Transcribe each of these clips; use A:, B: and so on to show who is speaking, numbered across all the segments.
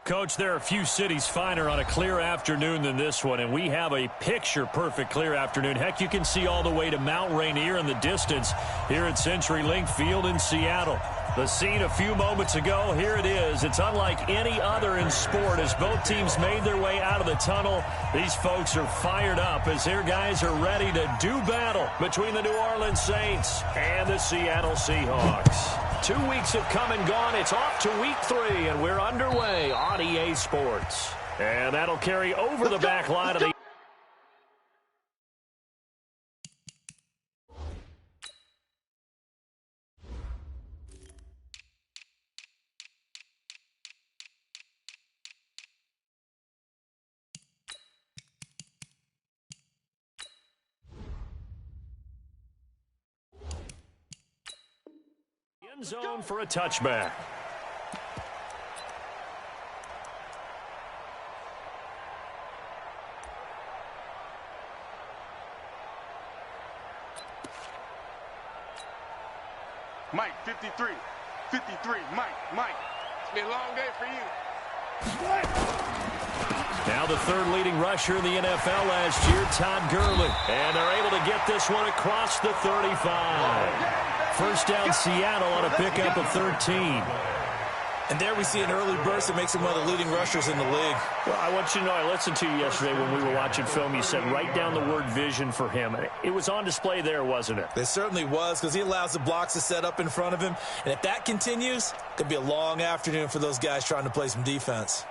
A: Coach, there are a few cities finer on a clear afternoon than this one, and we have a picture-perfect clear afternoon. Heck, you can see all the way to Mount Rainier in the distance here at CenturyLink Field in Seattle. The scene a few moments ago, here it is. It's unlike any other in sport as both teams made their way out of the tunnel. These folks are fired up as their guys are ready to do battle between the New Orleans Saints and the Seattle Seahawks. 2 weeks have come and gone. It's off to week 3, and we're underway on EA Sports. And that'll carry over the back line of the end zone for a touchback.
B: Mike, 53. 53. Mike. It's been a long day for you.
A: Now the third leading rusher in the NFL last year, Todd Gurley. And they're able to get this one across the 35. First down, Seattle on a pickup of 13.
C: And there we see an early burst that makes him one of the leading rushers in the league.
A: Well, I want you to know, I listened to you yesterday when we were watching film. You said write down the word vision for him. It was on display there, wasn't it?
C: It certainly was, because he allows the blocks to set up in front of him. And if that continues, it could be a long afternoon for those guys trying to play some defense.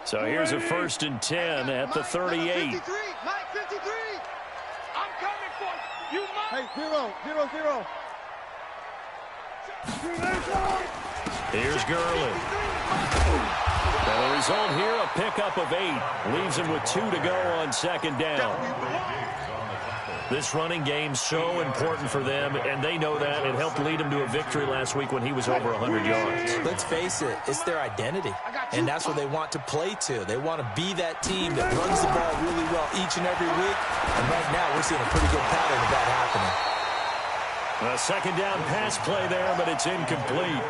A: So here's a 1st and 10 at the 38.
B: Mike, 53. I'm coming for you, Mike.
D: Hey, 0.
A: Here's Gurley. And the result here, a pickup of 8. Leaves him with 2 to go on 2nd down. This running game's so important for them, and they know that. It helped lead him to a victory last week when he was over 100 yards.
C: Let's face it, it's their identity, and that's what they want to play to. They want to be that team that runs the ball really well each and every week, and right now we're seeing a pretty good pattern of that happening.
A: A 2nd down pass play there, but it's incomplete.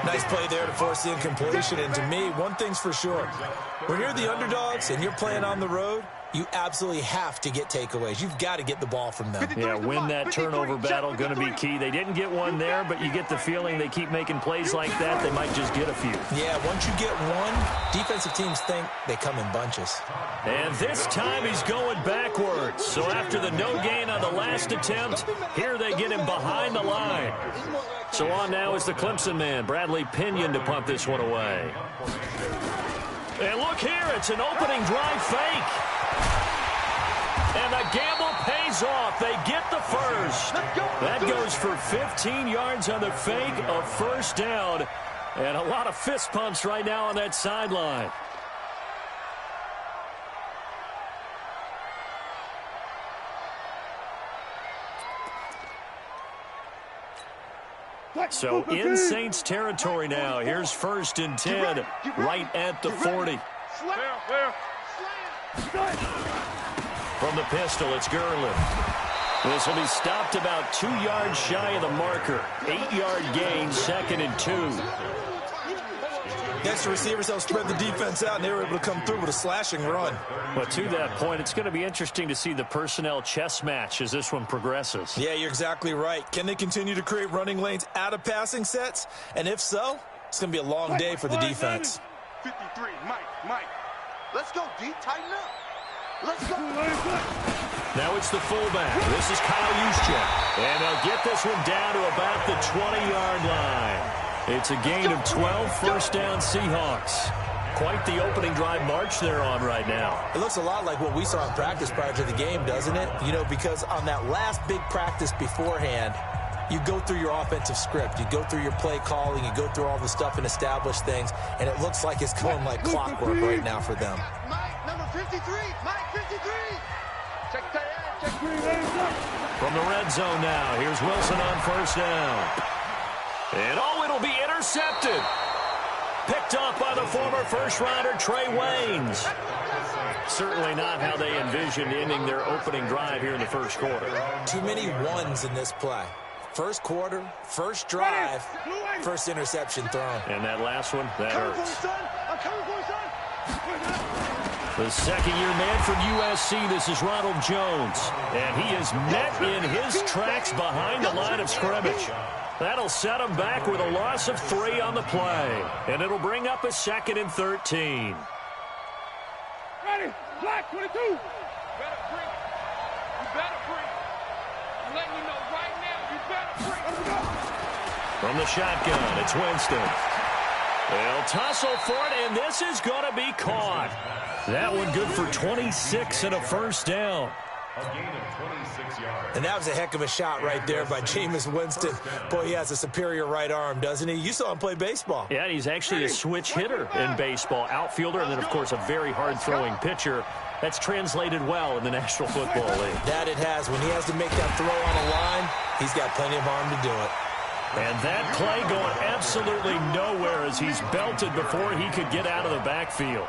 C: Nice play there to force the incompletion, and to me, one thing's for sure. When you're the underdogs and you're playing on the road, you absolutely have to get takeaways. You've got to get the ball from them.
A: Yeah, win that turnover battle, going to be key. They didn't get one there, but you get the feeling they keep making plays like that, they might just get a few.
C: Yeah, once you get one, defensive teams think they come in bunches.
A: And this time he's going backwards. So after the no gain on the last attempt, here they get him behind the line. So on now is the Clemson man, Bradley Pinion, to punt this one away. And look here, it's an opening drive fake. And the gamble pays off. They get the first. That goes for 15 yards on the fake, a 1st down. And a lot of fist pumps right now on that sideline. So in Saints territory now. Here's 1st and 10 right at the 40. From the pistol, it's Gurley. This will be stopped about 2 yards shy of the marker. 8-yard gain, 2nd and 2.
C: Next, the receivers help spread the defense out, and they were able to come through with a slashing run.
A: But to that point, it's going to be interesting to see the personnel chess match as this one progresses.
C: Yeah, you're exactly right. Can they continue to create running lanes out of passing sets? And if so, it's going to be a long day for the defense.
B: 53, Mike. Let's go, D. Tighten up. Let's go.
A: Now it's the fullback. This is Kyle Juszczyk. And they'll get this one down to about the 20-yard line. It's a gain of 12, 1st down Seahawks. Quite the opening drive march they're on right now.
C: It looks a lot like what we saw in practice prior to the game, doesn't it? You know, because on that last big practice beforehand, you go through your offensive script. You go through your play calling. You go through all the stuff and establish things. And it looks like it's going like clockwork right now for them.
B: Mike, number 53. Mike, 53. Check that.
A: From the red zone now, here's Wilson on 1st down. And it'll be intercepted. Picked up by the former first-rounder Trey Waynes. Certainly not how they envisioned ending their opening drive here in the 1st quarter.
C: Too many ones in this play. First quarter, first drive, first interception thrown.
A: And that last one, that hurts. The second-year man from USC, this is Ronald Jones. And he is met in his tracks behind the line of scrimmage. That'll set him back with a loss of 3 on the play. And it'll bring up a 2nd and 13.
B: Ready, black 22. You better bring it. You better bring it. I'm letting you know right now, you better bring it. Let's go.
A: From the shotgun, it's Winston. They'll tussle for it, and this is going to be caught. That one good for 26 and a first down.
D: A gain of 26 yards.
C: And that was a heck of a shot right there by Jameis Winston. Boy, he has a superior right arm, doesn't he? You saw him play baseball.
A: Yeah, he's actually a switch hitter in baseball. Outfielder, and then, of course, a very hard-throwing pitcher. That's translated well in the National Football League.
C: That it has. When he has to make that throw on a line, he's got plenty of arm to do it.
A: And that play going absolutely nowhere as he's belted before he could get out of the backfield.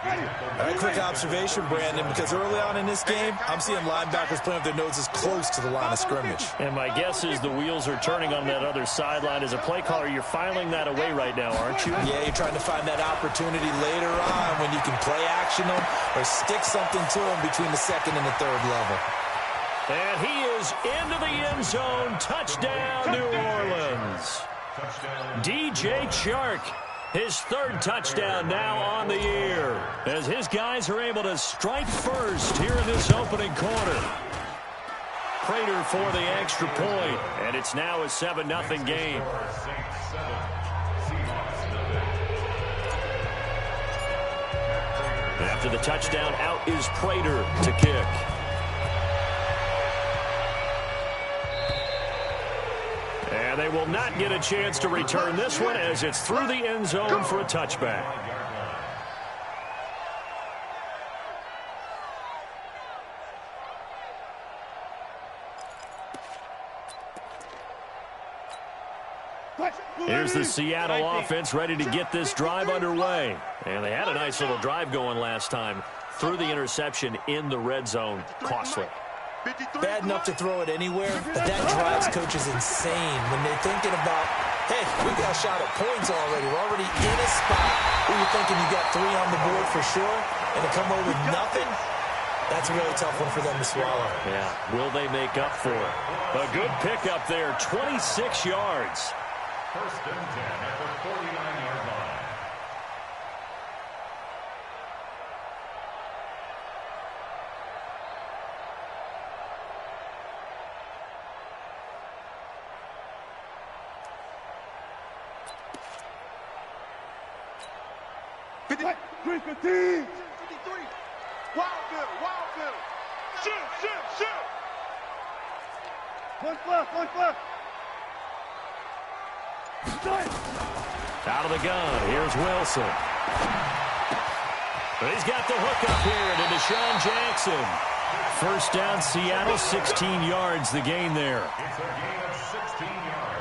C: All right, quick observation, Brandon, because early on in this game, I'm seeing linebackers playing with their noses close to the line of scrimmage.
A: And my guess is the wheels are turning on that other sideline. As a play caller, you're filing that away right now, aren't you?
C: Yeah, you're trying to find that opportunity later on when you can play action them or stick something to them between the 2nd and the 3rd level.
A: And he is into the end zone. Touchdown, New Orleans. DJ Chark. His 3rd touchdown now on the year as his guys are able to strike first here in this opening quarter. Prater for the extra point, and it's now a 7-0 game. After the touchdown, out is Prater to kick. And they will not get a chance to return this one as it's through the end zone for a touchback. Here's the Seattle offense ready to get this drive underway. And they had a nice little drive going last time. Through the interception in the red zone. Costly.
C: Bad enough to throw it anywhere, but that drives coaches insane when they're thinking about, hey, we got a shot at points already. We're already in a spot where you're thinking you got 3 on the board for sure, and to come away with nothing, that's a really tough one for them to swallow.
A: Yeah, will they make up for it? A good pickup there, 26 yards.
D: First and 10 at the 49-yard line.
B: Wildville. Shoot. One left.
A: Out of the gun, here's Wilson. He's got the hook up here to Deshaun Jackson. First down, Seattle, 16 yards, the gain there.
D: It's a gain of 16 yards.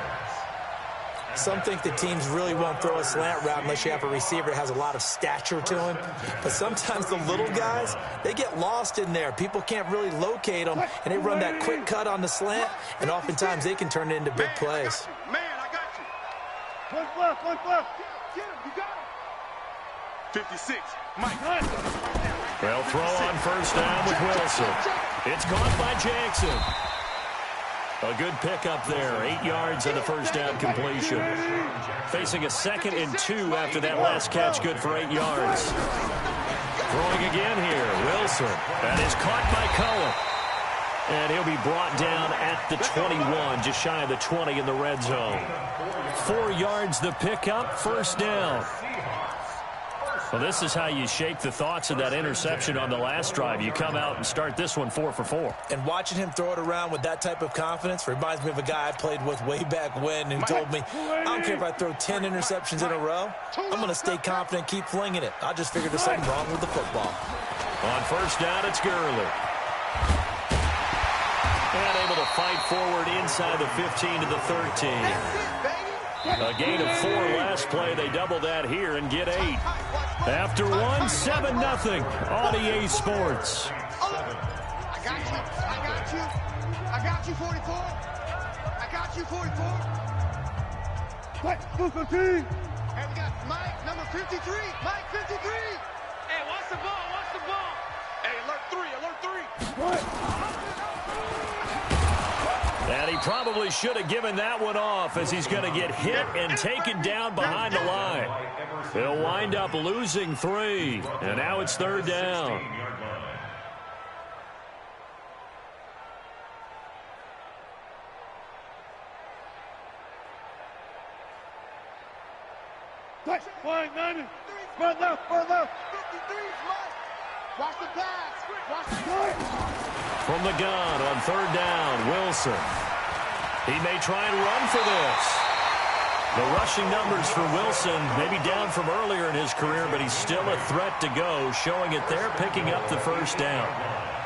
C: Some think the teams really won't throw a slant route unless you have a receiver that has a lot of stature to him. But sometimes the little guys, they get lost in there. People can't really locate them, and they run that quick cut on the slant, and oftentimes they can turn it into big plays.
B: Man, I got you. One left. Get him, you got him. 56, Mike.
A: They'll throw on first down with Wilson. It's caught by Jackson. A good pickup there, 8 yards on the first down completion. Facing a 2nd and 2 after that last catch, good for 8 yards. Throwing again here, Wilson. That is caught by Cullen. And he'll be brought down at the 21, just shy of the 20 in the red zone. 4 yards the pickup, first down. Well, this is how you shake the thoughts of that interception on the last drive. You come out and start this one 4 for 4.
C: And watching him throw it around with that type of confidence reminds me of a guy I played with way back when who told me, I don't care if I throw 10 interceptions in a row. I'm going to stay confident, keep flinging it. I just figured there's something wrong with the football.
A: On first down, it's Gurley. And able to fight forward inside the 15 to the 13. A gain of 4 last play. They double that here and get 8. After 1, 7-0 on EA Sports.
B: I got you, 44. I got you, 44. What? And we got Mike, number 53. Mike, 53. Hey, what's the ball?
A: And he probably should have given that one off, as he's going to get hit and taken down behind the line. He'll wind up losing 3, and now it's 3rd down.
B: Fine, 90. Right left, right left. 53, watch the pass. Watch the pass.
A: From the gun on 3rd down, Wilson. He may try and run for this. The rushing numbers for Wilson may be down from earlier in his career, but he's still a threat to go, showing it there, picking up the 1st down.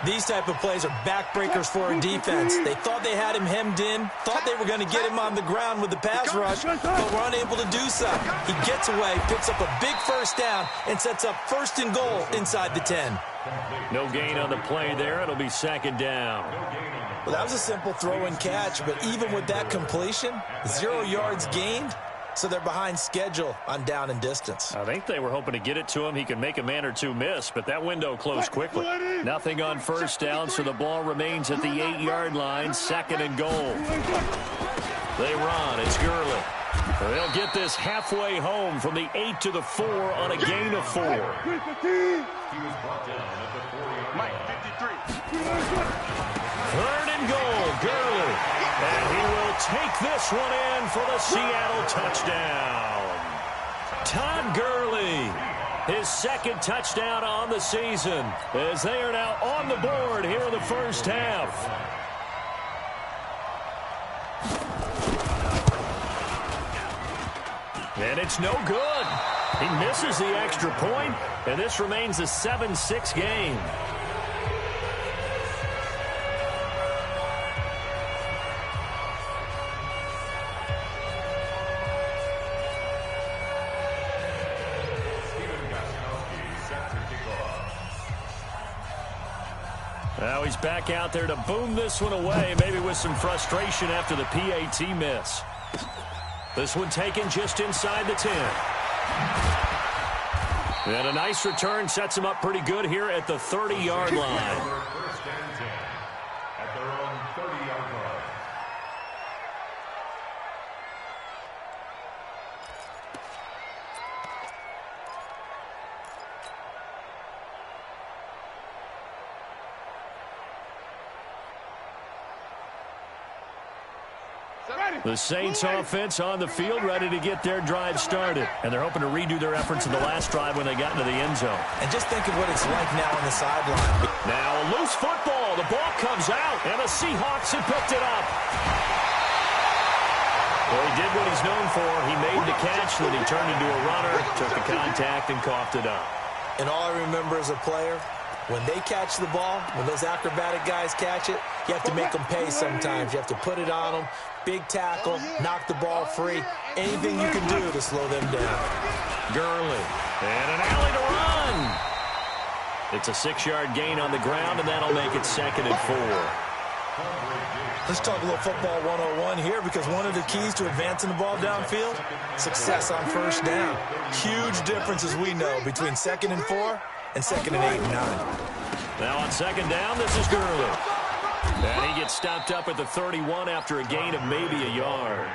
C: These type of plays are backbreakers for a defense. They thought they had him hemmed in, thought they were going to get him on the ground with the pass rush, but were unable to do so. He gets away, picks up a big 1st down, and sets up 1st and goal inside the 10.
A: No gain on the play there. It'll be 2nd down.
C: Well, that was a simple throw and catch, but even with that completion, 0 yards gained, so they're behind schedule on down and distance.
A: I think they were hoping to get it to him. He could make a man or 2 miss, but that window closed quickly. Nothing on 1st down, so the ball remains at the 8-yard line, 2nd and goal. They run. It's Gurley. They'll get this halfway home from the 8 to the 4 on a gain of 4.
D: He was brought down at the 40-yard line.
A: 3rd and goal, Gurley. And he will take this one in for the Seattle touchdown. Todd Gurley, his 2nd touchdown on the season, as they are now on the board here in the 1st half. And it's no good. He misses the extra point, and this remains a 7-6 game. Now he's back out there to boom this one away, maybe with some frustration after the PAT miss. This one taken just inside the 10. And a nice return sets him up pretty good here at the 30-yard line.
D: 1st and 10 at their own 30-yard line.
A: The Saints offense on the field, ready to get their drive started. And they're hoping to redo their efforts in the last drive when they got into the end zone.
C: And just think of what it's like now on the sideline.
A: Now a loose football. The ball comes out, and the Seahawks have picked it up. Well, he did what he's known for. He made the catch, then he turned into a runner, took the contact, and coughed it up.
C: And all I remember as a player, when they catch the ball, when those acrobatic guys catch it, you have to make them pay sometimes. You have to put it on them. Big tackle, knock the ball free. Anything you can do to slow them down.
A: Gurley. And an alley to run. It's a 6-yard gain on the ground, and that'll make it 2nd and 4.
C: Let's talk a little football 101 here, because one of the keys to advancing the ball downfield, success on 1st down. Huge difference, as we know, between 2nd and 4 and 2nd and 8 and 9.
A: Now on 2nd down, this is Gurley. And he gets stopped up at the 31 after a gain of maybe a yard.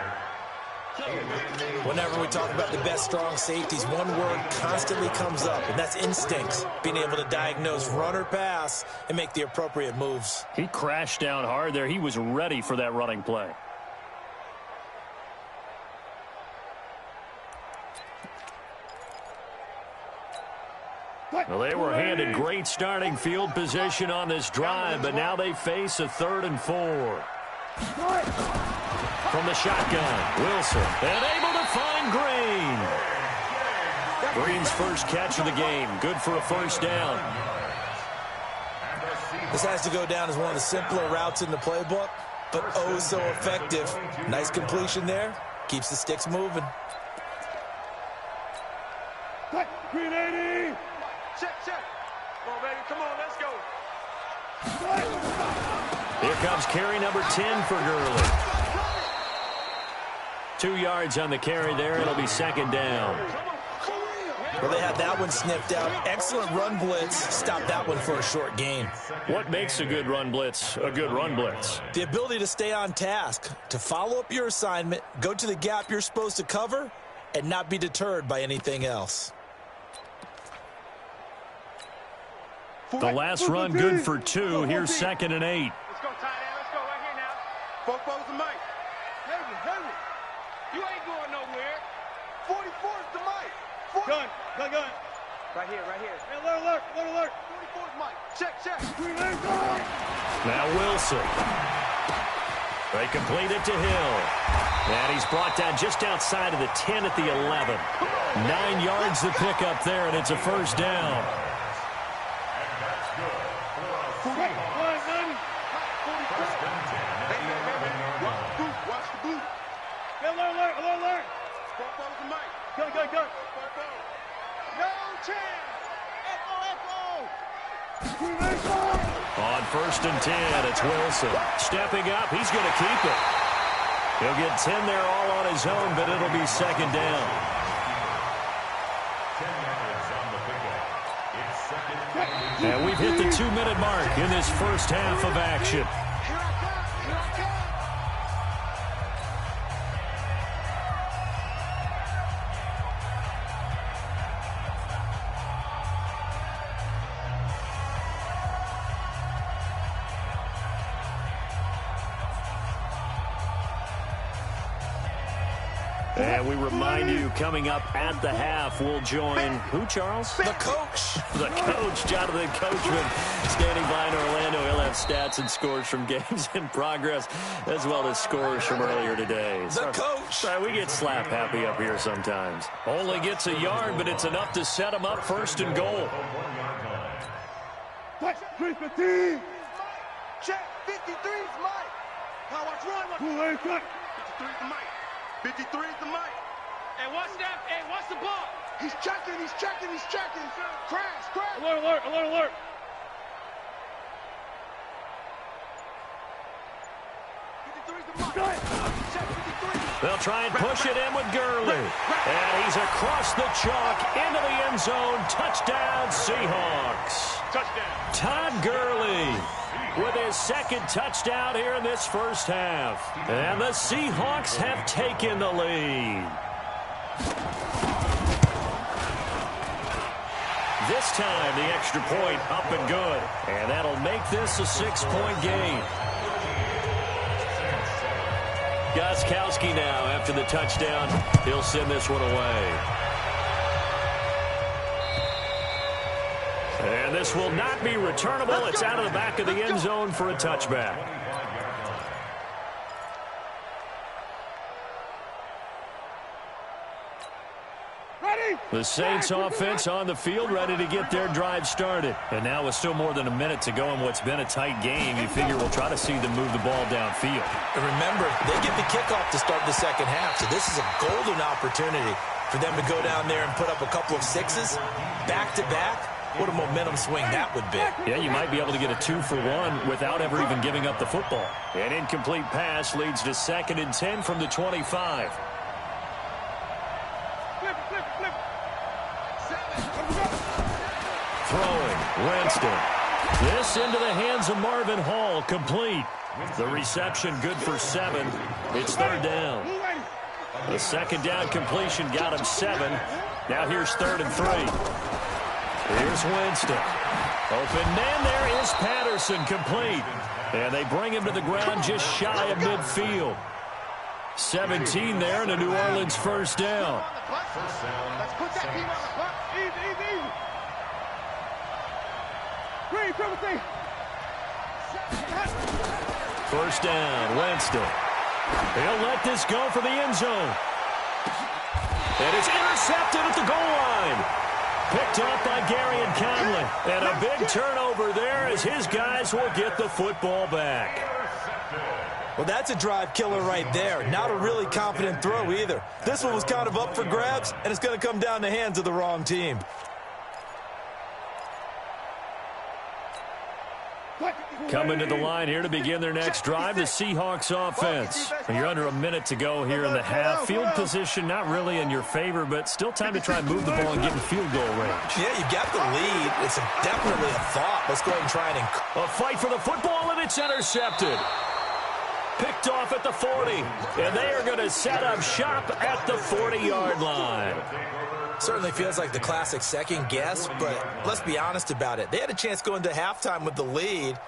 C: Whenever we talk about the best strong safeties, one word constantly comes up, and that's instincts. Being able to diagnose run or pass and make the appropriate moves.
A: He crashed down hard there. He was ready for that running play. Well, they were handed great starting field position on this drive, but now they face a 3rd and 4. From the shotgun, Wilson, and able to find Green. Green's first catch of the game, good for a 1st down.
C: This has to go down as one of the simpler routes in the playbook, but oh so effective. Nice completion there, keeps the sticks moving.
B: Green 80. Check. Come on, baby. Come on, let's go.
A: Here comes carry number 10 for Gurley. 2 yards on the carry there. It'll be 2nd down.
C: Well, they had that one sniffed out. Excellent run blitz. Stopped that one for a short gain.
A: What makes a good run blitz a good run blitz?
C: The ability to stay on task, to follow up your assignment, go to the gap you're supposed to cover, and not be deterred by anything else.
A: The last run good for 2. Here's 2nd and 8.
B: Let's go, tight end. Let's go right here now. Four's the mic. Henry. You ain't going nowhere. 44's the mic. Gun. Right here. Hey, alert. 44's mic. Check.
A: Now Wilson. They complete it to Hill. And he's brought down just outside of the 10 at the 11. 9 yards to pick up there, and it's a first down.
B: Watch the boot. Alert. Four's the mic. Gun. No chance. Echo.
A: On 1st and 10, it's Wilson. Stepping up, he's going to keep it. He'll get 10 there all on his own, but it'll be 2nd down. And we've hit the 2-minute mark in this first half of action. And we remind you, coming up at the half, we'll join who, Charles?
C: The coach.
A: The coach, Jonathan Coachman, standing by in Orlando. He'll have stats and scores from games in progress, as well as scores from earlier today.
C: The coach.
A: Sorry, we get slap happy up here sometimes. Only gets a yard, but it's enough to set him up 1st and goal.
B: Touch 315. Check 53's mic. Now watch run. 53's the mic. 53's the mic. Hey, what's that? Hey, what's the ball? He's checking. Crash. Alert. 53's the mic. Check 53.
A: They'll try and push it in with Gurley. And he's across the chalk into the end zone. Touchdown, Seahawks.
B: Touchdown.
A: Todd Gurley with his 2nd touchdown here in this first half. And the Seahawks have taken the lead. This time, the extra point up and good. And that'll make this a 6-point game. Gostkowski now after the touchdown. He'll send this one away. And this will not be returnable. It's out of the back of the end zone for a touchback. The Saints offense on the field, ready to get their drive started. And now with still more than a minute to go in what's been a tight game, you figure we'll try to see them move the ball downfield.
C: And remember, they get the kickoff to start the second half, so this is a golden opportunity for them to go down there and put up a couple of 6s back-to-back. What a momentum swing that would be.
A: Yeah, you might be able to get a 2-for-1 without ever even giving up the football. An incomplete pass leads to 2nd and 10 from the 25. Throwing, Winston. This into the hands of Marvin Hall, complete. The reception good for 7. It's 3rd down. The 2nd down completion got him 7. Now here's 3rd and 3. Here's Winston. Open man there is Patterson, complete. And they bring him to the ground just shy of midfield. 17 there and a New Orleans first down.
B: Let's put that team on the clock. Easy. Green, triple.
A: First down, Winston. He'll let this go for the end zone. And it's intercepted at the goal line. Picked up by Gary and Conley. And a big turnover there as his guys will get the football back.
C: Well, that's a drive killer right there. Not a really confident throw either. This one was kind of up for grabs, and it's going to come down the hands of the wrong team.
A: Coming to the line here to begin their next drive, the Seahawks offense. You're under a minute to go here in the half. Field position not really in your favor, but still time to try and move the ball and get in field goal range.
C: Yeah, you got the lead. It's definitely a thought. Let's go ahead and try and...
A: A fight for the football, and it's intercepted. Picked off at the 40, and they are going to set up shop at the 40-yard line.
C: Certainly feels like the classic second guess, but let's be honest about it. They had a chance going to halftime with the lead.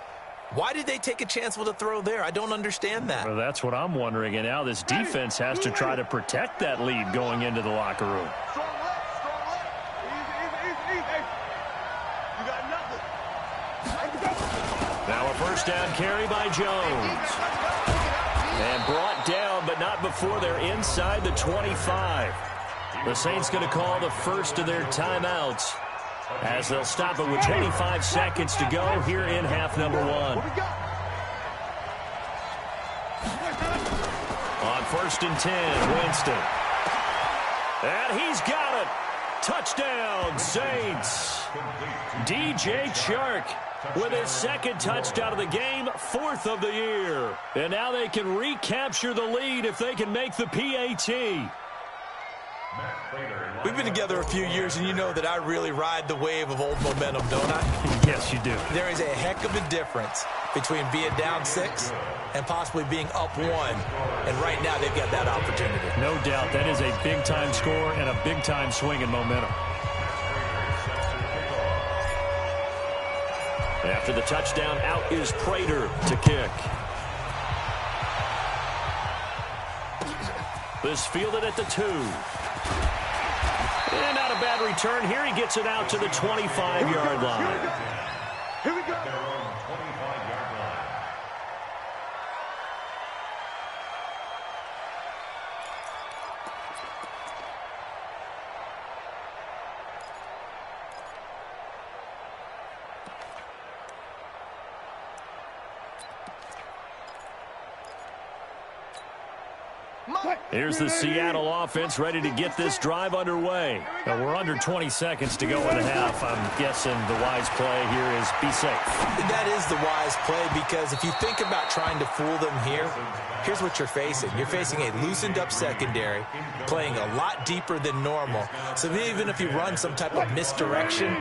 C: Why did they take a chance with a throw there? I don't understand that.
A: Well, that's what I'm wondering, and now this defense has to try to protect that lead going into the locker room.
B: Strong left. Easy. You got nothing.
A: Now a first down carry by Jones. And brought down, but not before they're inside the 25. The Saints going to call the first of their timeouts as they'll stop it with 25 seconds to go here in half number 1. On 1st and 10, Winston. And he's got it. Touchdown, Saints. DJ Chark with his second touchdown of the game, 4th of the year. And now they can recapture the lead if they can make the PAT.
C: We've been together a few years, and you know that I really ride the wave of old momentum, don't I?
A: Yes, you do.
C: There is a heck of a difference between being down 6 and possibly being up 1. And right now, they've got that opportunity.
A: No doubt. That is a big-time score and a big-time swing in momentum. After the touchdown, out is Prater to kick. This fielded at the 2. And not a bad return here. He gets it out to the 25-yard line.
B: Here we go.
A: Here's the Seattle offense ready to get this drive underway. Now we're under 20 seconds to go in the half. I'm guessing the wise play here is be safe.
C: That is the wise play, because if you think about trying to fool them here, here's what you're facing. You're facing a loosened up secondary, playing a lot deeper than normal. So even if you run some type of misdirection,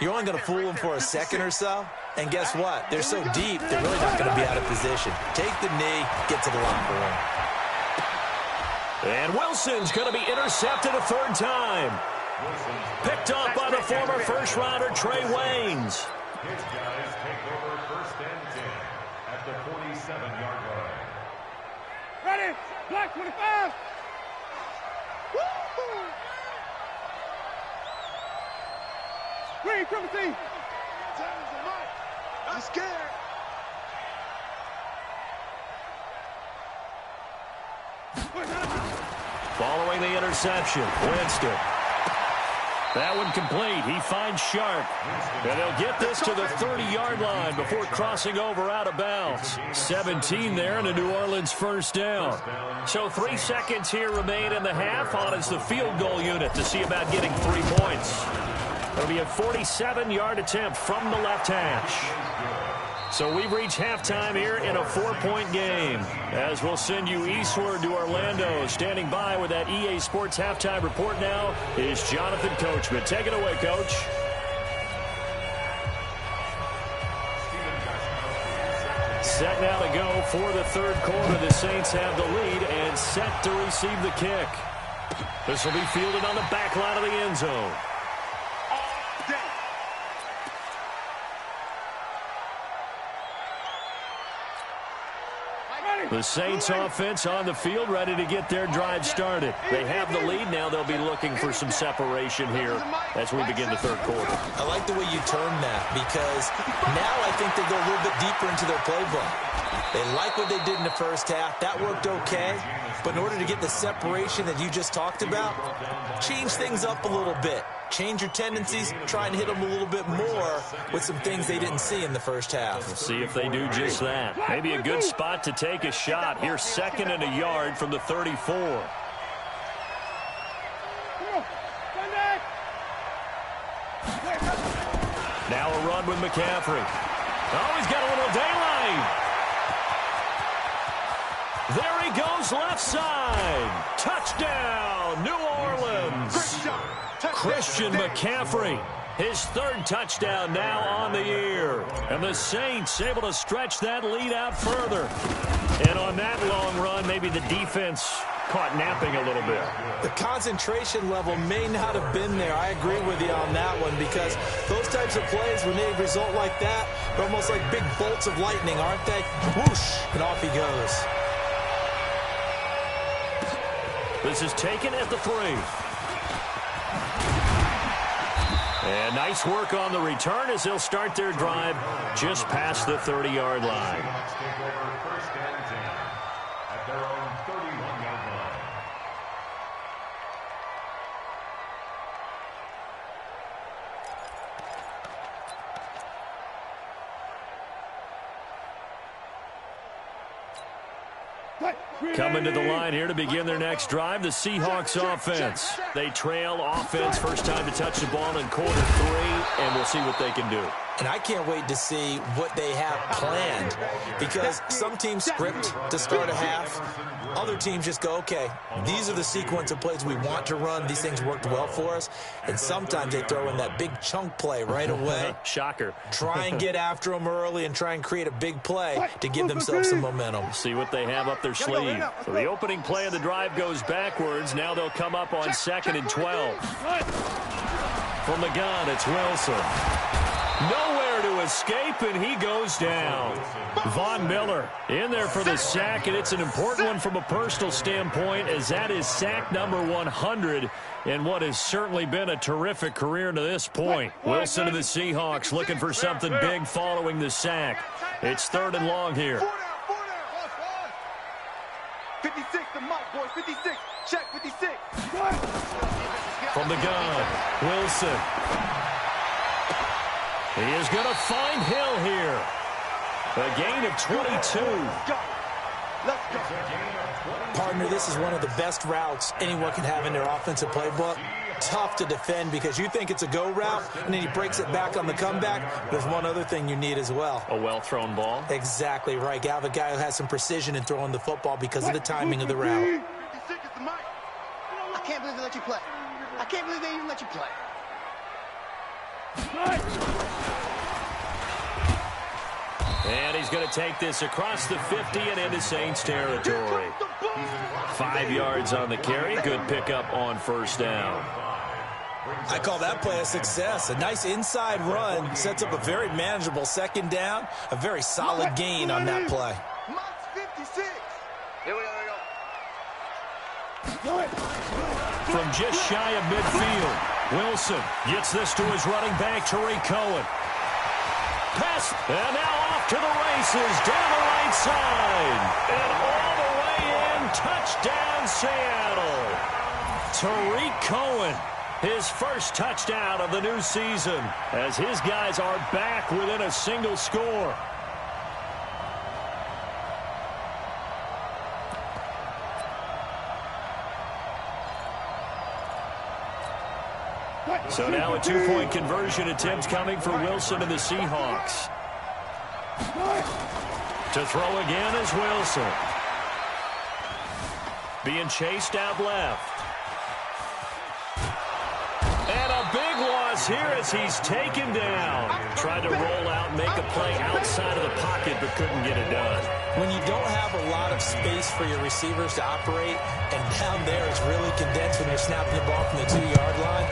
C: you're only going to fool them for a second or so. And guess what? They're so deep, they're really not going to be out of position. Take the knee, get to the locker room.
A: And Wilson's going to be intercepted a 3rd time. Picked up by the former first-rounder Trey Waynes.
D: His guys take over 1st and 10 at the 47-yard line.
B: Ready? Black 25. Woo! Green, triple T. I'm scared.
A: Following the interception, Winston. That one complete. He finds Sharp. And they'll get this to the 30-yard line before crossing over out of bounds. 17 there and a New Orleans first down. So 3 seconds here remain in the half. On is the field goal unit to see about getting 3 points. It'll be a 47-yard attempt from the left hash. So we've reached halftime here in a 4-point game. As we'll send you eastward to Orlando. Standing by with that EA Sports halftime report now is Jonathan Coachman. Take it away, Coach. Set now to go for the 3rd quarter. The Saints have the lead and set to receive the kick. This will be fielded on the back line of the end zone. The Saints offense on the field ready to get their drive started. They have the lead. Now they'll be looking for some separation here as we begin the 3rd quarter.
C: I like the way you term that, because now I think they go a little bit deeper into their playbook. They like what they did in the first half. That worked okay. But in order to get the separation that you just talked about, change things up a little bit. Change your tendencies, try and hit them a little bit more with some things they didn't see in the first half.
A: We'll see if they do just that. Maybe a good spot to take a shot. Here's 2nd and a yard from the 34. Now a run with McCaffrey. Oh, he's got a little daylight. There he goes, left side. Touchdown, New Orleans. Christian McCaffrey, his third touchdown now on the year. And the Saints able to stretch that lead out further. And on that long run, maybe the defense caught napping a little bit.
C: The concentration level may not have been there. I agree with you on that one, because those types of plays, when they result like that, they're almost like big bolts of lightning, aren't they? Whoosh, and off he goes.
A: This is taken at the 3. And nice work on the return as they'll start their drive just past the 30-yard line.
D: First and 10 at their own 31-yard line.
A: Coming to the line here to begin their next drive, the Seahawks offense. They trail offense, first time to touch the ball in quarter 3, and we'll see what they can do.
C: And I can't wait to see what they have planned, because some teams script to start a half. Other teams just go, okay, these are the sequence of plays we want to run. These things worked well for us. And sometimes they throw in that big chunk play right away.
A: Shocker.
C: Try and get after them early and try and create a big play to give themselves some momentum.
A: See what they have up their sleeve. So the opening play of the drive goes backwards. Now they'll come up on 2nd and 12. From the gun, it's Wilson. Nowhere to escape, and he goes down. Von Miller in there for the sack, and it's an important one from a personal standpoint, as that is sack number 100 in what has certainly been a terrific career to this point. Wilson and the Seahawks looking for something big following the sack. It's 3rd and long here.
B: 56 to Mike, boys. 56. Check 56.
A: From the gun, Wilson. He is going to find Hill here. A gain of 22.
B: Let's go.
C: Partner, this is one of the best routes anyone can have in their offensive playbook. Tough to defend because you think it's a go route, and then he breaks it back on the comeback. There's one other thing you need as well.
A: A well-thrown ball.
C: Exactly right. You have a guy who has some precision in throwing the football because of the timing of the route.
B: I can't believe they let you play. I can't believe they even let you play.
A: And he's going to take this across the 50 and into Saints territory. 5 yards on the carry. Good pickup on first down.
C: I call that play a success. A nice inside run sets up a very manageable 2nd down. A very solid gain on that play.
B: Mike's 56. Here we go.
A: From just shy of midfield, Wilson gets this to his running back, Tariq Cohen. Pass, and now off to the races, down the right side. And all the way in, touchdown Seattle. Tariq Cohen, his first touchdown of the new season, as his guys are back within a single score. So now a 2-point conversion attempt coming for Wilson and the Seahawks. To throw again is Wilson. Being chased out left. And a big loss here as he's taken down. Tried to roll out and make a play outside of the pocket, but couldn't get it done.
C: When you don't have a lot of space for your receivers to operate, and down there it's really condensed when you're snapping the ball from the 2-yard line,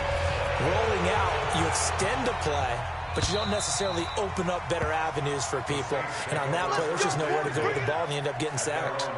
C: rolling out, you extend a play, but you don't necessarily open up better avenues for people. And on that play, there's just nowhere to go with the ball, and you end up getting sacked.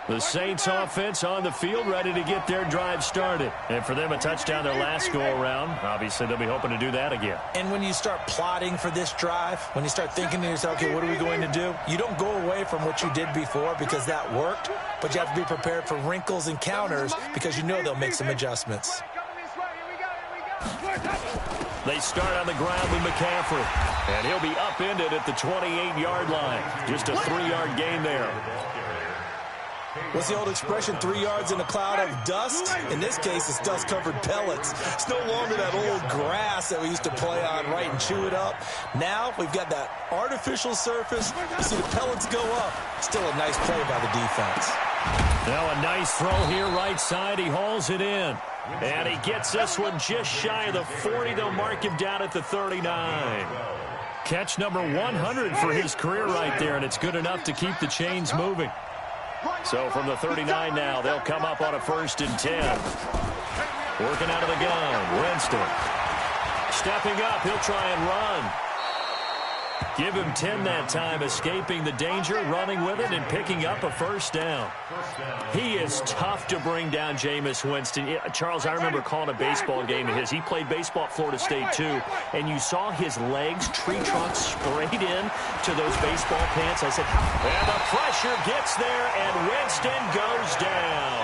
A: The Saints offense on the field, ready to get their drive started. And for them, a touchdown their last go-around. Obviously, they'll be hoping to do that again.
C: And when you start plotting for this drive, when you start thinking to yourself, okay, what are we going to do? You don't go away from what you did before because that worked, but you have to be prepared for wrinkles and counters because you know they'll make some adjustments.
B: Here we go.
A: They start on the ground with McCaffrey. And he'll be upended at the 28-yard line. Just a 3-yard gain there.
C: What's the old expression, 3 yards in a cloud of dust? In this case, it's dust-covered pellets. It's no longer that old grass that we used to play on, right, and chew it up. Now we've got that artificial surface. You see the pellets go up. Still a nice play by the defense.
A: Now a nice throw here right side. He hauls it in. And he gets this one just shy of the 40. They'll mark him down at the 39. Catch number 100 for his career right there, and it's good enough to keep the chains moving. So from the 39 now, they'll come up on a 1st and 10. Working out of the gun, Winston. Stepping up, he'll try and run. Give him 10 that time, escaping the danger, running with it, and picking up a 1st down. He is tough to bring down, Jameis Winston. Charles, I remember calling a baseball game of his. He played baseball at Florida State, too, and you saw his legs, tree trunks sprayed in to those baseball pants. I said, and the pressure gets there, and Winston goes down.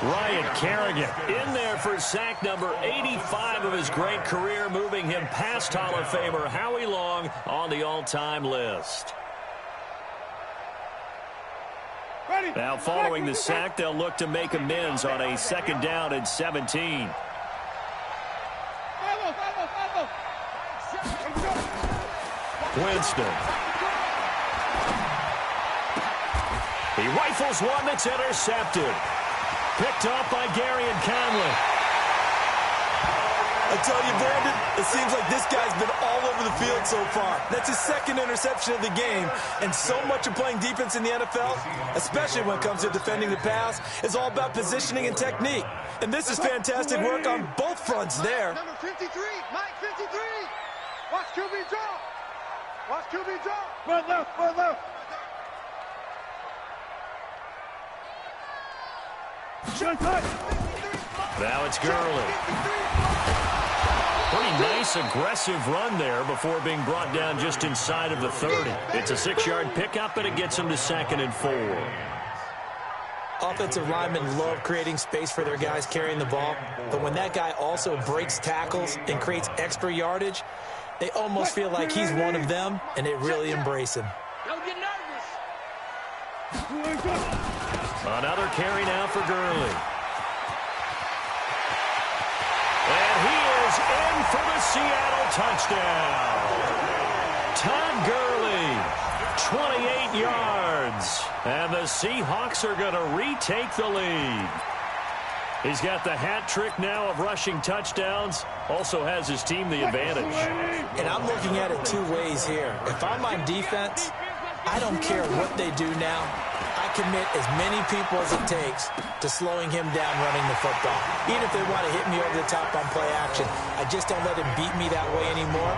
A: Ryan Kerrigan in there for sack number 85 of his great career, moving him past Hall of Famer Howie Long on the all-time list. Now following the sack, they'll look to make amends on a 2nd down and 17. Winston. He rifles one that's intercepted. Picked up by Garyon Conley.
C: I tell you, Brandon, it seems like this guy's been all over the field so far. That's his 2nd interception of the game. And so much of playing defense in the NFL, especially when it comes to defending the pass, is all about positioning and technique. And this is fantastic work on both fronts there.
B: Number 53, Mike 53. Watch QB drop. Watch QB drop. Run left, run left.
A: Now it's Gurley. Pretty nice, aggressive run there before being brought down just inside of the 30. It's a 6-yard pickup, and it gets him to 2nd and 4.
C: Offensive linemen love creating space for their guys carrying the ball, but when that guy also breaks tackles and creates extra yardage, they almost feel like he's one of them, and they really embrace him.
B: Don't get nervous.
A: Another carry now for Gurley. And he is in for the Seattle touchdown. Todd Gurley, 28 yards. And the Seahawks are going to retake the lead. He's got the hat trick now of rushing touchdowns. Also has his team the advantage.
C: And I'm looking at it 2 ways here. If I'm on defense, I don't care what they do now. I commit as many people as it takes to slowing him down running the football. Even if they want to hit me over the top on play action, I just don't let him beat me that way anymore.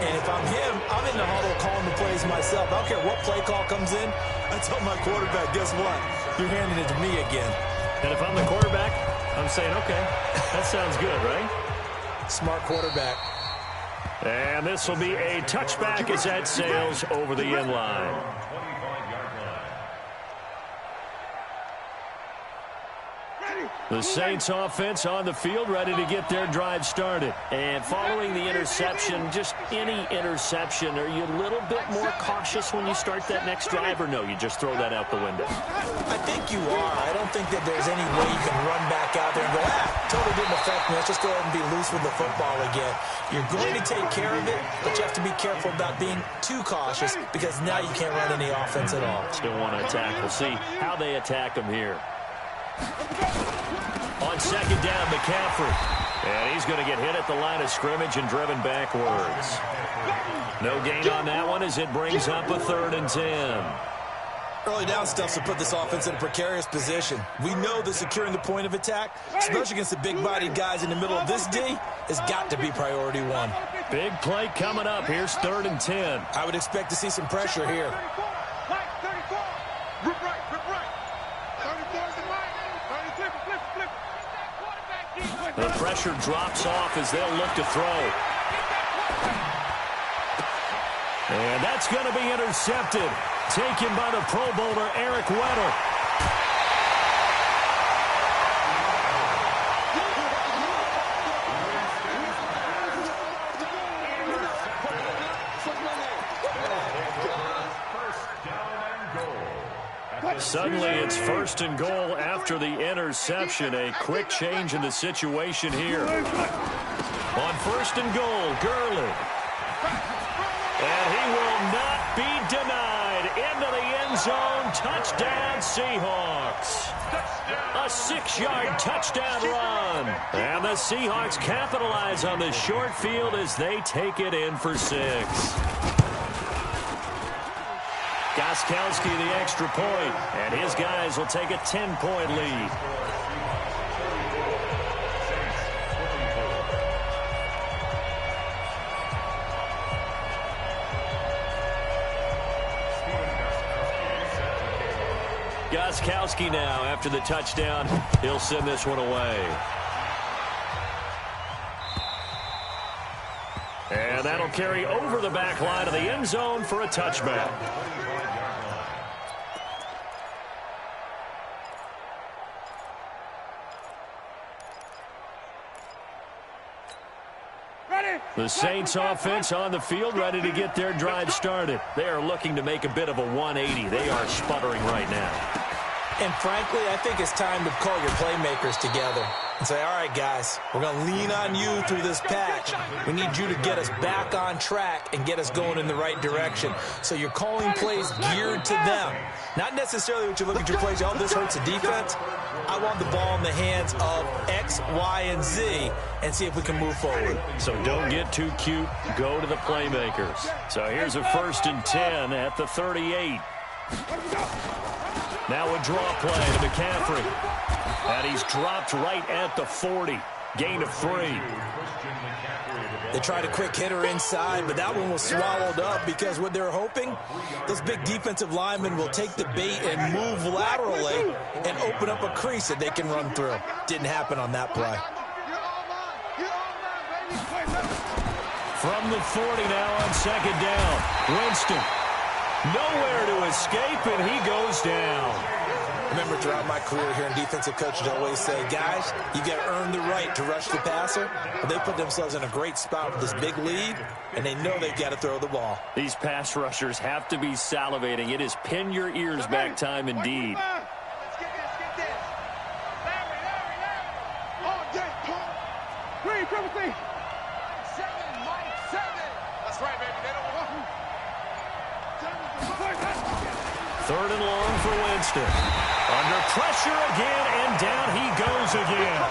C: And if I'm him, I'm in the huddle calling the plays myself. I don't care what play call comes in. I tell my quarterback, guess what? You're handing it to me again.
A: And if I'm the quarterback, I'm saying, okay, that sounds good, right?
C: Smart quarterback.
A: And this will be a touchback as that sails over the end line. The Saints offense on the field, ready to get their drive started. And following the interception, just any interception, are you a little bit more cautious when you start that next drive, or no, you just throw that out the window?
C: I think you are. I don't think that there's any way you can run back out there and go, totally didn't affect me. Let's just go ahead and be loose with the football again. You're going to take care of it, but you have to be careful about being too cautious because now you can't run any offense at all.
A: Still want to attack. We'll see how they attack him here. On 2nd down, McCaffrey. And he's going to get hit at the line of scrimmage and driven backwards. No gain on that one as it brings up a 3rd and 10.
C: Early down stuff to put this offense in a precarious position. We know that securing the point of attack, especially against the big-bodied guys in the middle of this D, has got to be priority 1.
A: Big play coming up. Here's 3rd and 10.
C: I would expect to see some pressure here.
B: Rip right, rip right. 34 is the mic. 33, flip, flip.
A: The pressure drops off as they'll look to throw. And that's going to be intercepted. Taken by the Pro Bowler, Eric Weddle. Suddenly it's 1st and goal after the interception. A quick change in the situation here. On 1st and goal, Gurley. And he will not be denied. Into the end zone. Touchdown, Seahawks. A 6-yard touchdown run. And the Seahawks capitalize on the short field as they take it in for 6. Gostkowski the extra point, and his guys will take a 10-point lead. Gostkowski now after the touchdown. He'll send this one away. And that'll carry over the back line of the end zone for a touchback. The Saints offense on the field, ready to get their drive started. They are looking to make a bit of a 180. They are sputtering right now.
C: And frankly, I think it's time to call your playmakers together and say, all right, guys, we're going to lean on you through this patch. We need you to get us back on track and get us going in the right direction. So you're calling plays geared to them. Not necessarily what you look at your plays, oh, this hurts the defense. I want the ball in the hands of X, Y, and Z and see if we can move forward.
A: So don't get too cute. Go to the playmakers. So here's a 1st and 10 at the 38. Now a draw play to McCaffrey. And he's dropped right at the 40. Gain of 3.
C: They tried a quick hitter inside, but that one was swallowed up because what they're hoping, those big defensive linemen will take the bait and move laterally and open up a crease that they can run through. Didn't happen on that play.
A: From the 40 now on 2nd down. Winston. Nowhere to escape, and he goes down.
C: Remember, throughout my career here in defensive coaches always say, guys, you got to earn the right to rush the passer. But they put themselves in a great spot with this big lead, and they know they've got to throw the ball.
A: These pass rushers have to be salivating. It is pin your ears back time indeed.
B: Let's get this. Larry. Triple C. 7, Mike, 7. That's right, baby. They don't want
A: 3rd and long for Winston. Under pressure again, and down he goes again.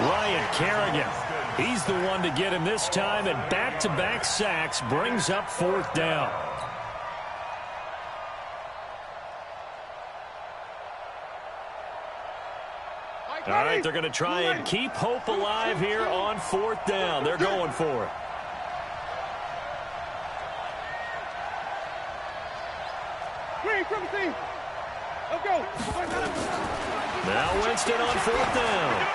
A: Ryan Kerrigan. He's the one to get him this time, and back-to-back sacks brings up 4th down. All right, they're going to try and keep hope alive here on 4th down. They're going for it.
B: Let's go.
A: Now Winston on 4th down.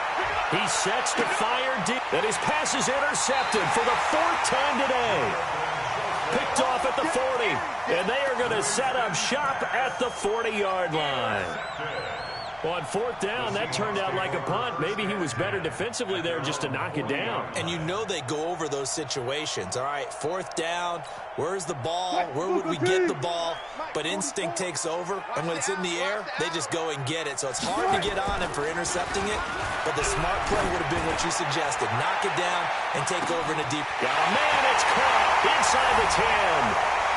A: He sets to fire deep. And his pass is intercepted for the 4th time today. Picked off at the 40. And they are going to set up shop at the 40-yard line. On 4th down, that turned out like a punt. Maybe he was better defensively there just to knock it down.
C: And you know they go over those situations. All right, 4th down, where's the ball? Where would we get the ball? But instinct takes over, and when it's in the air, they just go and get it. So it's hard to get on him for intercepting it, but the smart play would have been what you suggested. Knock it down and take over in a deep.
A: Got a man, it's caught inside the 10.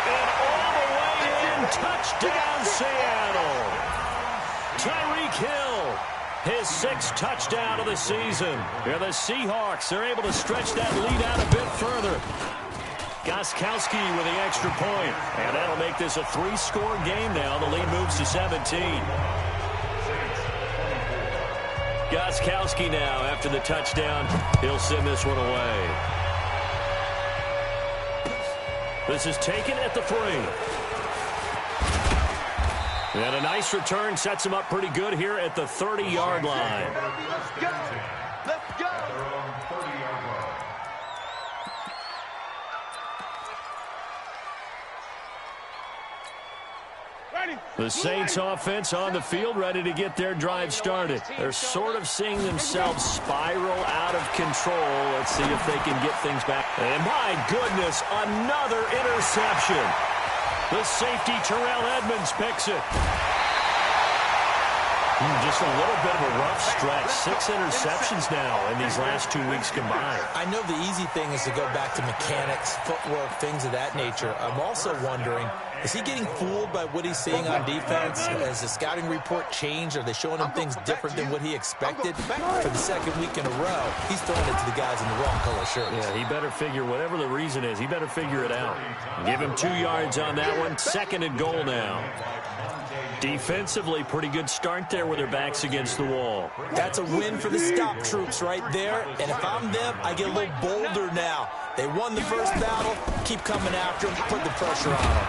A: And all the way in, touchdown Seattle. Tyreek Hill, his 6th touchdown of the season. Yeah, the Seahawks are able to stretch that lead out a bit further. Gostkowski with the extra point, and that'll make this a 3-score game now. The lead moves to 17. Gostkowski now after the touchdown. He'll send this one away. This is taken at the 3. And a nice return sets him up pretty good here at the 30-yard line.
B: Let's go. Let's go.
A: The Saints offense on the field ready to get their drive started. They're sort of seeing themselves spiral out of control. Let's see if they can get things back. And my goodness, another interception. The safety, Terrell Edmonds, picks it. Just a little bit of a rough stretch. 6 interceptions now in these last 2 weeks combined.
C: I know the easy thing is to go back to mechanics, footwork, things of that nature. I'm also wondering, is he getting fooled by what he's seeing on defense? Has the scouting report changed? Are they showing him things different than what he expected? For the second week in a row, he's throwing it to the guys in the wrong color shirts.
A: Yeah, he better figure, whatever the reason is, he better figure it out. Give him 2 yards on that one. 2nd and goal now. Defensively, pretty good start there with their backs against the wall.
C: That's a win for the stop troops right there. And if I'm them, I get a little bolder now. They won the first battle. Keep coming after them. Put the pressure on them.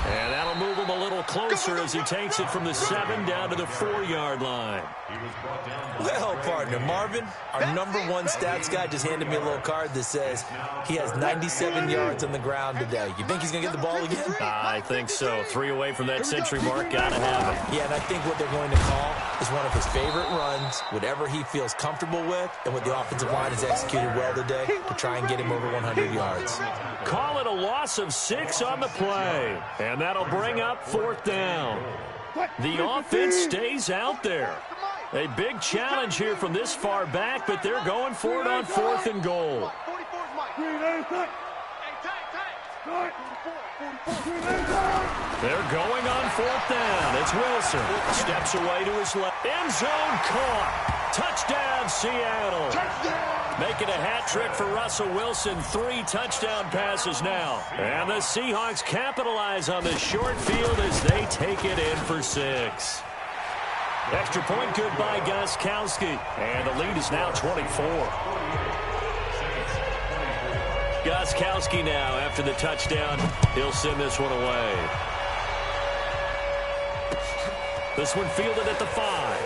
A: And that'll move him a little closer as he takes it from the 7 down to the 4-yard line.
C: Well, partner, Marvin, our #1 stats guy just handed me a little card that says he has 97 yards on the ground today. You think he's going to get the ball again?
A: I think so. 3 away from that century mark. Got to have it.
C: Yeah, and I think what they're going to call is one of his favorite runs, whatever he feels comfortable with, and what the offensive line has executed well today to try and get him over 100 yards.
A: Call it a loss of 6 on the play. And that'll bring up 4th down. The offense stays out there. A big challenge here from this far back, but they're going for it on 4th and goal. They're going on 4th down. It's Wilson. Steps away to his left. End zone caught. Touchdown, Seattle. Making a hat trick for Russell Wilson. 3 touchdown passes now. And the Seahawks capitalize on this short field as they take it in for 6. Extra point good by Gostkowski. And the lead is now 24. Gostkowski now after the touchdown. He'll send this one away. This one fielded at the 5.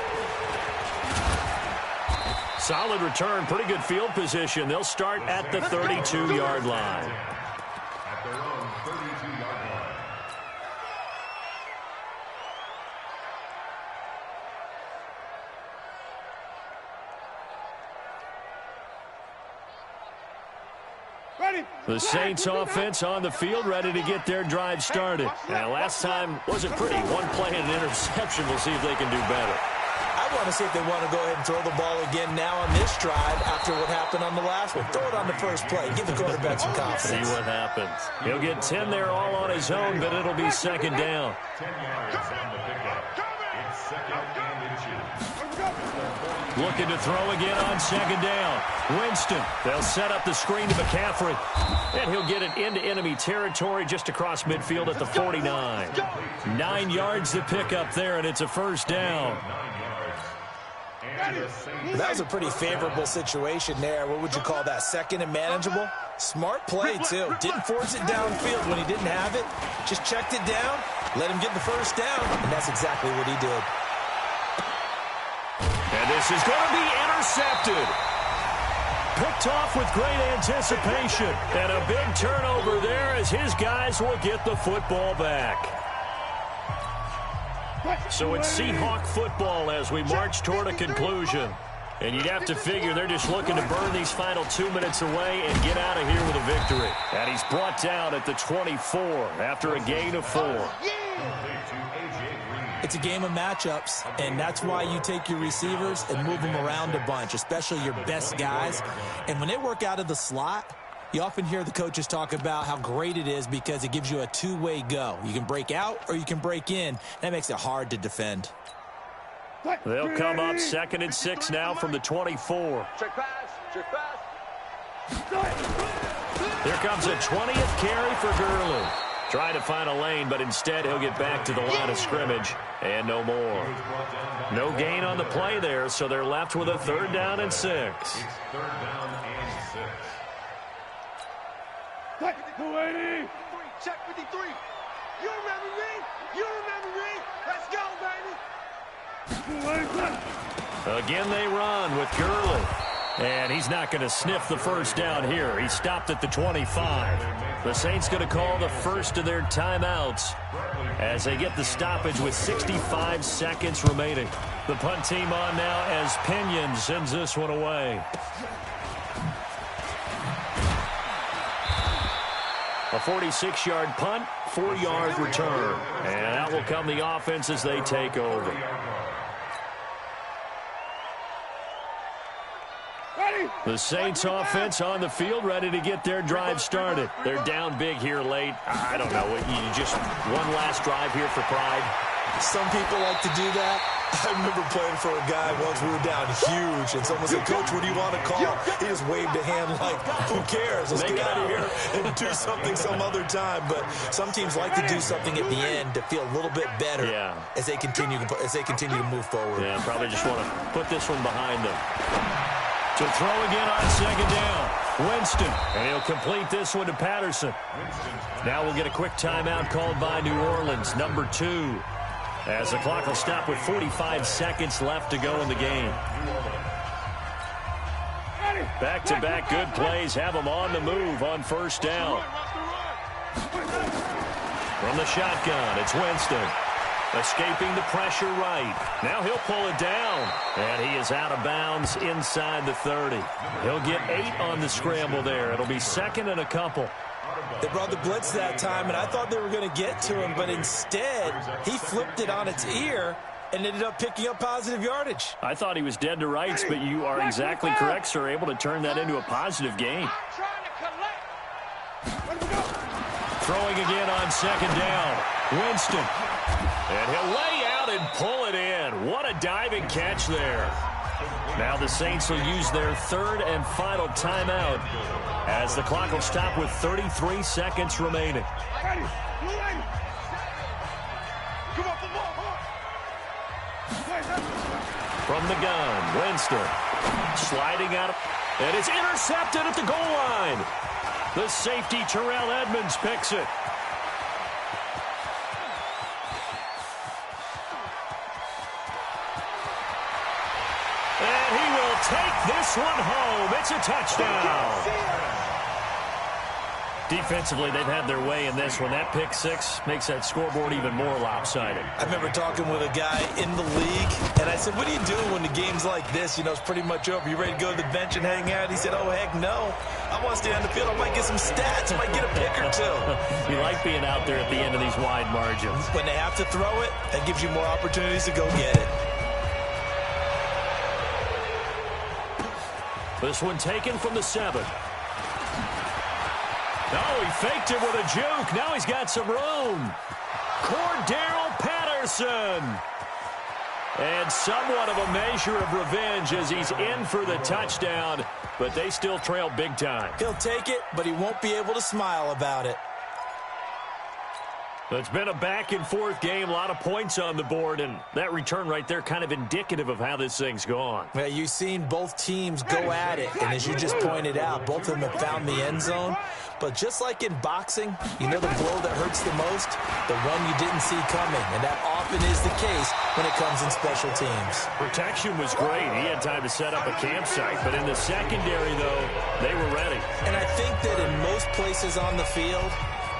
A: Solid return, pretty good field position. They'll start at the 32-yard line.
D: At their own 32-yard line.
A: The Saints offense on the field, ready to get their drive started. Now, last time wasn't pretty. 1 play and an interception. We'll see if they can do better.
C: I want to see if they want to go ahead and throw the ball again now on this drive after what happened on the last one. Throw it on the first play. Give the quarterback some confidence.
A: See what happens. He'll get 10 there all on his own, but it'll be 2nd down.
D: 10 yards on the pickup. It's 2nd and inches.
A: Looking to throw again on 2nd down. Winston. They'll set up the screen to McCaffrey. And he'll get it into enemy territory just across midfield at the 49. 9 yards to pick up there, and it's a 1st down.
C: That was a pretty favorable situation there. What would you call that? 2nd and manageable? Smart play, too. Didn't force it downfield when he didn't have it. Just checked it down, let him get the 1st down, and that's exactly what he did.
A: And this is going to be intercepted. Picked off with great anticipation. And a big turnover there as his guys will get the football back. So it's Seahawk football as we march toward a conclusion. And you'd have to figure they're just looking to burn these final 2 minutes away and get out of here with a victory. And he's brought down at the 24 after a gain of 4.
C: It's a game of matchups, and that's why you take your receivers and move them around a bunch, especially your best guys. And when they work out of the slot, you often hear the coaches talk about how great it is because it gives you a 2-way go. You can break out or you can break in. That makes it hard to defend.
A: They'll come up 2nd and 6 now from the 24.
B: Check pass. Check pass.
A: Here comes a 20th carry for Gurley. Trying to find a lane, but instead he'll get back to the line of scrimmage and no more. No gain on the play there, so they're left with a 3rd down and 6.
D: It's 3rd down and 6.
B: Check 53. You remember me? You remember me? Let's go, baby.
A: Again they run with Gurley. And he's not going to sniff the 1st down here. He stopped at the 25. The Saints going to call the first of their timeouts as they get the stoppage with 65 seconds remaining. The punt team on now as Pinion sends this one away. A 46-yard punt, 4-yard return. And out will come the offense as they take over. The Saints offense on the field, ready to get their drive started. They're down big here late. I don't know. You just one last drive here for pride.
C: Some people like to do that. I remember playing for a guy once. We were down huge, and someone said, "Coach, what do you want to call?" He just waved a hand like, "Who cares? Let's get out of here and do something some other time." But some teams like to do something at the end to feel a little bit better as they continue to move forward.
A: Yeah, probably just want to put this one behind them. To throw again on second down. Winston, and he'll complete this one to Patterson. Now we'll get a quick timeout called by New Orleans, number 2. As the clock will stop with 45 seconds left to go in the game. Back-to-back good plays have them on the move on first down. From the shotgun, it's Winston. Escaping the pressure right. Now he'll pull it down. And he is out of bounds inside the 30. He'll get 8 on the scramble there. It'll be second and a couple.
C: They brought the blitz that time, and I thought they were going to get to him, but instead he flipped it on its ear and ended up picking up positive yardage.
A: I thought he was dead to rights, but you are exactly correct, sir. Able to turn that into a positive gain. Throwing again on second down. Winston. And he'll lay out and pull it in. What a diving catch there. Now the Saints will use their third and final timeout as the clock will stop with 33 seconds remaining. From the gun, Winston sliding out, and it's intercepted at the goal line. The safety, Terrell Edmonds, picks it. And he will take this one home. It's a touchdown. Defensively, they've had their way in this one. That pick six makes that scoreboard even more lopsided.
C: I remember talking with a guy in the league, and I said, "What are you doing when the game's like this? You know, it's pretty much over. You ready to go to the bench and hang out?" He said, "Oh, heck no. I want to stay on the field. I might get some stats. I might get a pick or two."
A: You like being out there at the end of these wide margins.
C: When they have to throw it, that gives you more opportunities to go get it.
A: This one taken from the 7. Oh, he faked it with a juke. Now he's got some room. Cordarrelle Patterson. And somewhat of a measure of revenge as he's in for the touchdown, but they still trail big time.
C: He'll take it, but he won't be able to smile about it.
A: It's been a back-and-forth game, a lot of points on the board, and that return right there kind of indicative of how this thing's gone.
C: Well, you've seen both teams go at it, and as you just pointed out, both of them have found the end zone. But just like in boxing, you know the blow that hurts the most? The one you didn't see coming, and that often is the case when it comes in special teams.
A: Protection was great. He had time to set up a campsite, but in the secondary, though, they were ready.
C: And I think that in most places on the field,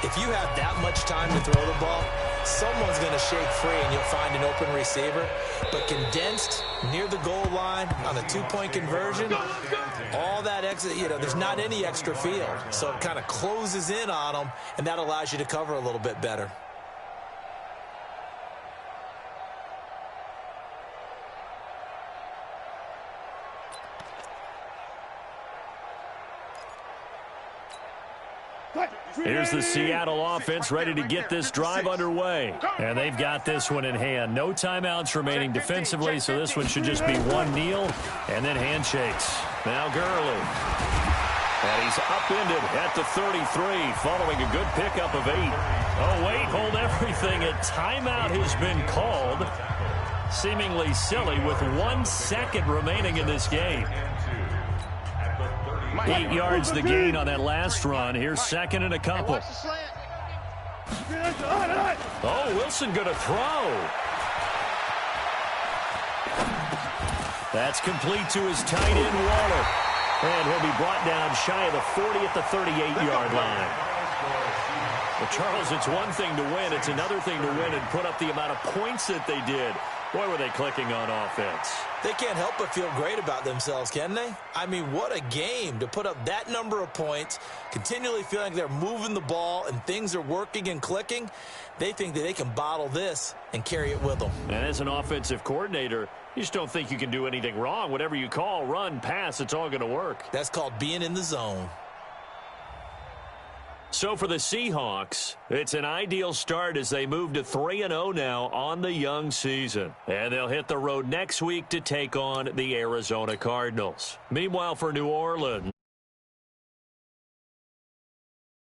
C: if you have that much time to throw the ball, someone's going to shake free and you'll find an open receiver. But condensed near the goal line on a two-point conversion, all that extra, there's not any extra field. So it kind of closes in on them, and that allows you to cover a little bit better.
A: Here's the Seattle offense ready to get this drive underway. And they've got this one in hand. No timeouts remaining defensively, so this one should just be one kneel and then handshakes. Now Gurley. And he's upended at the 33 following a good pickup of 8. Oh, wait, hold everything. A timeout has been called. Seemingly silly with 1 second remaining in this game. 8 yards the gain on that last run. Here's second and a couple. Oh, Wilson going to throw. That's complete to his tight end, Waller. And he'll be brought down shy of the 40 at the 38-yard line. Well, Charles, it's one thing to win. It's another thing to win and put up the amount of points that they did. Boy, were they clicking on offense.
C: They can't help but feel great about themselves, can they? I mean, what a game to put up that number of points, continually feeling like they're moving the ball and things are working and clicking. They think that they can bottle this and carry it with them.
A: And as an offensive coordinator, You just don't think you can do anything wrong. Whatever you call, run, pass, it's all going to work.
C: That's called being in the zone.
A: So for the Seahawks, it's an ideal start as they move to 3-0 now on the young season. And they'll hit the road next week to take on the Arizona Cardinals. Meanwhile, for New Orleans,